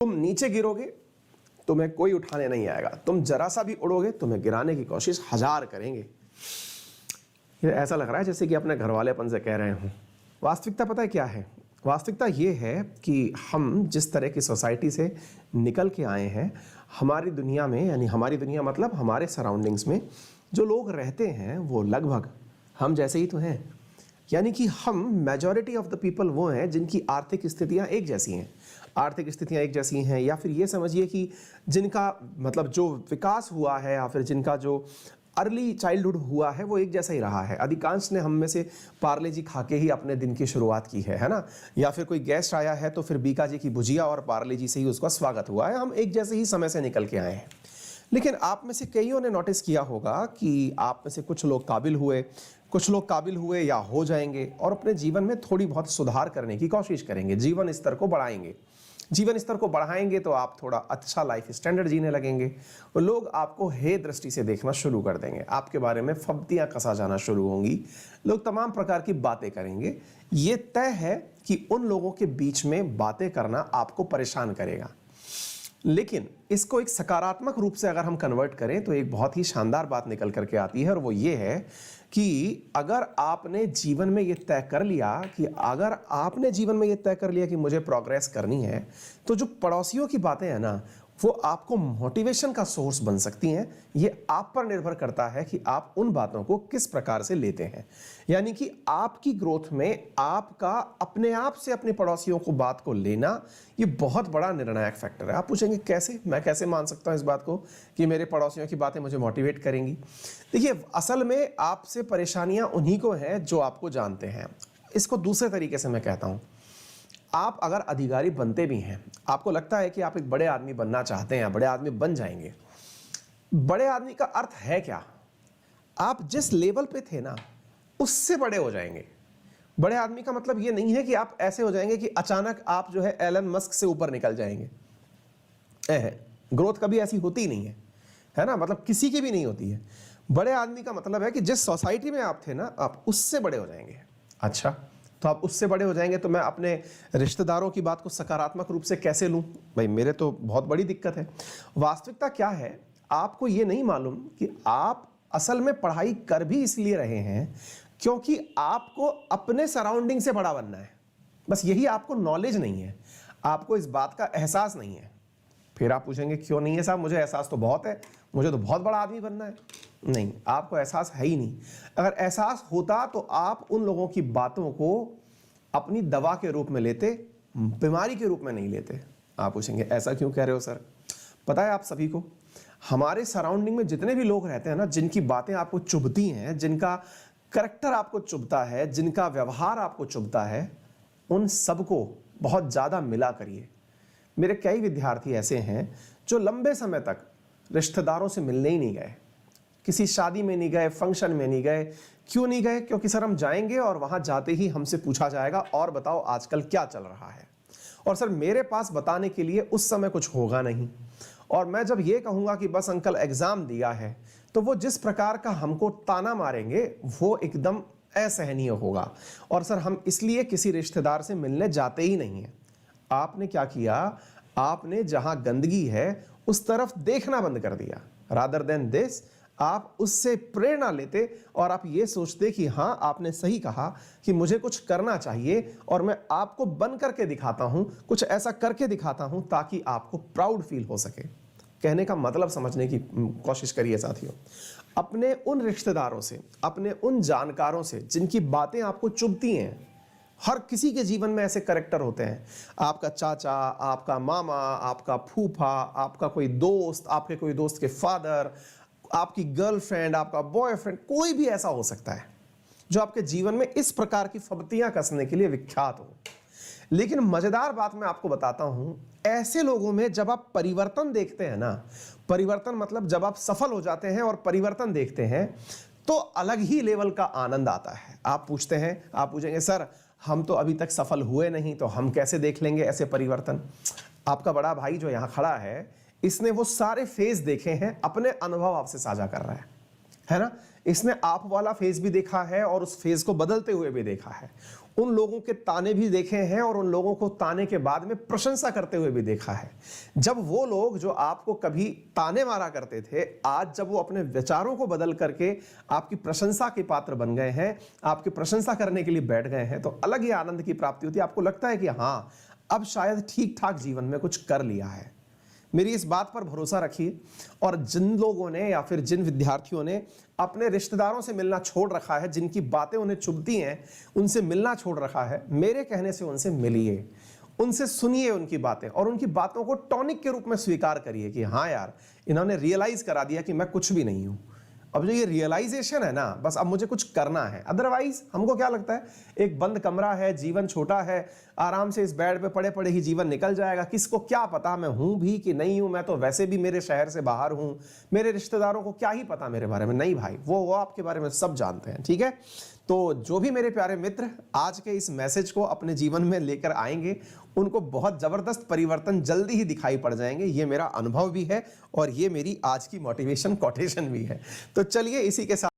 तुम नीचे गिरोगे, तुम्हें कोई उठाने नहीं आएगा। तुम जरा सा भी उड़ोगे, तुम्हें गिराने की कोशिश 1000 करेंगे। ये ऐसा लग रहा है जैसे कि अपने घर वालेपन से कह रहे हूँ। वास्तविकता पता है क्या है? वास्तविकता ये है कि हम जिस तरह की सोसाइटी से निकल के आए हैं, हमारी दुनिया में, यानी हमारी दुनिया मतलब हमारे सराउंडिंग्स में जो लोग रहते हैं वो लगभग हम जैसे ही तो हैं। यानी कि हम मेजॉरिटी ऑफ द पीपल वो हैं जिनकी आर्थिक स्थितियां एक जैसी हैं। आर्थिक स्थितियां एक जैसी हैं, या फिर ये समझिए कि जिनका मतलब जो विकास हुआ है या फिर जिनका जो अर्ली चाइल्डहुड हुआ है वो एक जैसा ही रहा है। अधिकांश ने हम में से पार्ले जी खा के ही अपने दिन की शुरुआत की है ना? या फिर कोई गेस्ट आया है तो फिर बीका जी की भुजिया और पार्ले जी से ही उसका स्वागत हुआ है। हम एक जैसे ही समय से निकल के आए हैं। लेकिन आप में से कईयों ने नोटिस किया होगा कि आप में से कुछ लोग काबिल हुए, कुछ लोग काबिल हुए या हो जाएंगे और अपने जीवन में थोड़ी बहुत सुधार करने की कोशिश करेंगे, जीवन स्तर को बढ़ाएंगे। जीवन स्तर को बढ़ाएंगे तो आप थोड़ा अच्छा लाइफ स्टैंडर्ड जीने लगेंगे और लोग आपको हे दृष्टि से देखना शुरू कर देंगे, आपके बारे में फब्तियां कसा जाना शुरू होंगी, लोग तमाम प्रकार की बातें करेंगे। ये तय है कि उन लोगों के बीच में बातें करना आपको परेशान करेगा। लेकिन इसको एक सकारात्मक रूप से अगर हम कन्वर्ट करें तो एक बहुत ही शानदार बात निकल करके आती है, और वो ये है कि अगर आपने जीवन में ये तय कर लिया कि मुझे प्रोग्रेस करनी है, तो जो पड़ोसियों की बातें हैं ना, वो आपको मोटिवेशन का सोर्स बन सकती हैं। ये आप पर निर्भर करता है कि आप उन बातों को किस प्रकार से लेते हैं। यानी कि आपकी ग्रोथ में आपका अपने आप से अपने पड़ोसियों को बात को लेना, ये बहुत बड़ा निर्णायक फैक्टर है। आप पूछेंगे कैसे, मैं कैसे मान सकता हूं इस बात को कि मेरे पड़ोसियों की बातें मुझे मोटिवेट करेंगी? देखिए, असल में आपसे परेशानियां उन्हीं को हैं जो आपको जानते हैं। इसको दूसरे तरीके से मैं कहता हूं, आप अगर अधिकारी बनते भी हैं, आपको लगता है कि आप एक बड़े आदमी बनना चाहते हैं, बड़े आदमी बन जाएंगे। बड़े आदमी का अर्थ है क्या? आप जिस लेवल पे थे ना, उससे बड़े हो जाएंगे। बड़े आदमी का मतलब ये नहीं है कि आप ऐसे हो जाएंगे कि अचानक आप जो है एलन मस्क से ऊपर निकल जाएंगे। ग्रोथ कभी ऐसी होती नहीं है ना? मतलब किसी की भी नहीं होती है। बड़े आदमी का मतलब है कि जिस सोसाइटी में आप थे ना, आप उससे बड़े हो जाएंगे। अच्छा, तो आप उससे बड़े हो जाएंगे तो मैं अपने रिश्तेदारों की बात को सकारात्मक रूप से कैसे लूं? भाई, मेरे तो बहुत बड़ी दिक्कत है। वास्तविकता क्या है, आपको ये नहीं मालूम कि आप असल में पढ़ाई कर भी इसलिए रहे हैं क्योंकि आपको अपने सराउंडिंग से बड़ा बनना है। बस यही आपको नॉलेज नहीं है, आपको इस बात का एहसास नहीं है। फिर आप पूछेंगे क्यों नहीं है साहब, मुझे एहसास तो बहुत है, मुझे तो बहुत बड़ा आदमी बनना है। नहीं, आपको एहसास है ही नहीं। अगर एहसास होता तो आप उन लोगों की बातों को अपनी दवा के रूप में लेते, बीमारी के रूप में नहीं लेते। आप पूछेंगे ऐसा क्यों कह रहे हो सर? पता है आप सभी को, हमारे सराउंडिंग में जितने भी लोग रहते हैं ना, जिनकी बातें आपको चुभती हैं, जिनका करैक्टर आपको चुभता है, जिनका व्यवहार आपको चुभता है, उन सबको बहुत ज़्यादा मिला करिए। मेरे कई विद्यार्थी ऐसे हैं जो लंबे समय तक रिश्तेदारों से मिलने ही नहीं गए, किसी शादी में नहीं गए, फंक्शन में नहीं गए। क्यों नहीं गए? क्योंकि सर हम जाएंगे और वहां जाते ही हमसे पूछा जाएगा और बताओ आजकल क्या चल रहा है, और सर मेरे पास बताने के लिए उस समय कुछ होगा नहीं। और मैं जब ये कहूंगा कि बस अंकल एग्जाम दिया है, तो वो जिस प्रकार का हमको ताना मारेंगे वो एकदम असहनीय होगा। और सर हम इसलिए किसी रिश्तेदार से मिलने जाते ही नहीं हैं। आपने क्या किया? आपने जहां गंदगी है उस तरफ देखना बंद कर दिया। रादर देन दिस, आप उससे प्रेरणा लेते और आप ये सोचते कि हाँ, आपने सही कहा कि मुझे कुछ करना चाहिए और मैं आपको बन करके दिखाता हूं, कुछ ऐसा करके दिखाता हूं ताकि आपको प्राउड फील हो सके। कहने का मतलब समझने की कोशिश करिए साथियों। अपने उन रिश्तेदारों से, अपने उन जानकारों से जिनकी बातें आपको चुभती हैं, हर किसी के जीवन में ऐसे कैरेक्टर होते हैं। आपका चाचा, आपका मामा, आपका फूफा, आपका कोई दोस्त, आपके कोई दोस्त के फादर, आपकी गर्लफ्रेंड, आपका बॉयफ्रेंड, कोई भी ऐसा हो सकता है जो आपके जीवन में इस प्रकार की फब्तियां कसने के लिए विख्यात हो। लेकिन मजेदार बात मैं आपको बताता हूं, ऐसे लोगों में जब आप परिवर्तन देखते हैं ना, परिवर्तन मतलब जब आप सफल हो जाते हैं और परिवर्तन देखते हैं, तो अलग ही लेवल का आनंद आता है। आप पूछेंगे सर हम तो अभी तक सफल हुए नहीं, तो हम कैसे देख लेंगे ऐसे परिवर्तन? आपका बड़ा भाई जो यहां खड़ा है, इसने वो सारे फेज देखे हैं, अपने अनुभव आपसे साझा कर रहा है ना? इसने आप वाला फेज भी देखा है और उस फेज को बदलते हुए भी देखा है। उन लोगों के ताने भी देखे हैं और उन लोगों को ताने के बाद में प्रशंसा करते हुए भी देखा है। जब वो लोग जो आपको कभी ताने मारा करते थे, आज जब वो अपने विचारों को बदल करके आपकी प्रशंसा के पात्र बन गए हैं, आपकी प्रशंसा करने के लिए बैठ गए हैं, तो अलग ही आनंद की प्राप्ति होती है। आपको लगता है कि हाँ, अब शायद ठीक ठाक जीवन में कुछ कर लिया है। मेरी इस बात पर भरोसा रखिए। और जिन लोगों ने या फिर जिन विद्यार्थियों ने अपने रिश्तेदारों से मिलना छोड़ रखा है, जिनकी बातें उन्हें चुभती हैं, उनसे मिलना छोड़ रखा है, मेरे कहने से उनसे मिलिए, उनसे सुनिए उनकी बातें और उनकी बातों को टॉनिक के रूप में स्वीकार करिए कि हाँ यार, इन्होंने रियलाइज करा दिया कि मैं कुछ भी नहीं हूं। अब जो ये रियलाइजेशन है ना, बस अब मुझे कुछ करना है। अदरवाइज हमको क्या लगता है, एक बंद कमरा है, जीवन छोटा है, आराम से इस बेड पे पड़े पड़े ही जीवन निकल जाएगा, किसको क्या पता मैं हूं भी कि नहीं हूं, मैं तो वैसे भी मेरे शहर से बाहर हूं, मेरे रिश्तेदारों को क्या ही पता मेरे बारे में। नहीं भाई, वो आपके बारे में सब जानते हैं, ठीक है। तो जो भी मेरे प्यारे मित्र आज के इस मैसेज को अपने जीवन में लेकर आएंगे, उनको बहुत जबरदस्त परिवर्तन जल्दी ही दिखाई पड़ जाएंगे। ये मेरा अनुभव भी है और ये मेरी आज की मोटिवेशन कोटेशन भी है। तो चलिए इसी के साथ